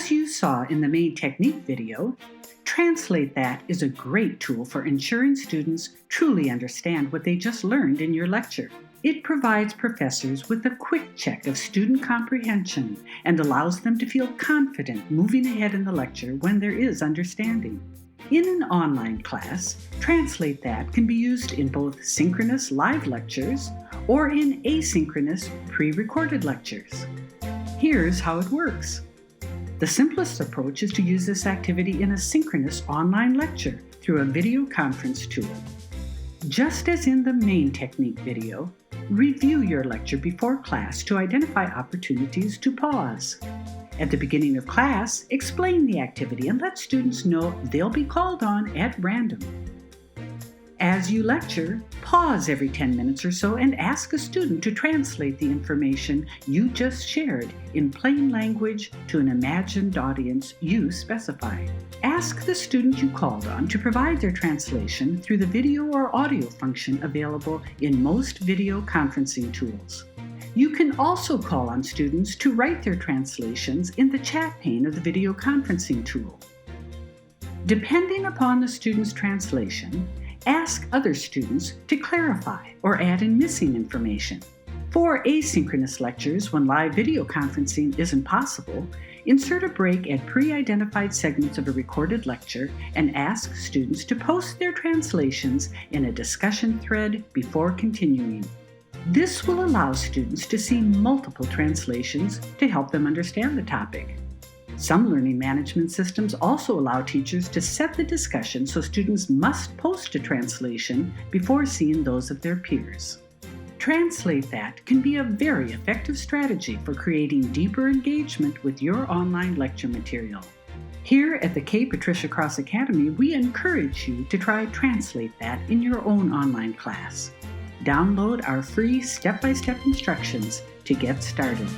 As you saw in the main technique video, Translate That is a great tool for ensuring students truly understand what they just learned in your lecture. It provides professors with a quick check of student comprehension and allows them to feel confident moving ahead in the lecture when there is understanding. In an online class, Translate That can be used in both synchronous live lectures or in asynchronous pre-recorded lectures. Here's how it works. The simplest approach is to use this activity in a synchronous online lecture through a video conference tool. Just as in the main technique video, review your lecture before class to identify opportunities to pause. At the beginning of class, explain the activity and let students know they'll be called on at random. As you lecture, pause every 10 minutes or so and ask a student to translate the information you just shared in plain language to an imagined audience you specify. Ask the student you called on to provide their translation through the video or audio function available in most video conferencing tools. You can also call on students to write their translations in the chat pane of the video conferencing tool. Depending upon the student's translation, ask other students to clarify or add in missing information. For asynchronous lectures, when live video conferencing isn't possible, insert a break at pre-identified segments of a recorded lecture and ask students to post their translations in a discussion thread before continuing. This will allow students to see multiple translations to help them understand the topic. Some learning management systems also allow teachers to set the discussion so students must post a translation before seeing those of their peers. Translate That can be a very effective strategy for creating deeper engagement with your online lecture material. Here at the Patricia Cross Academy, we encourage you to try Translate That in your own online class. Download our free step-by-step instructions to get started.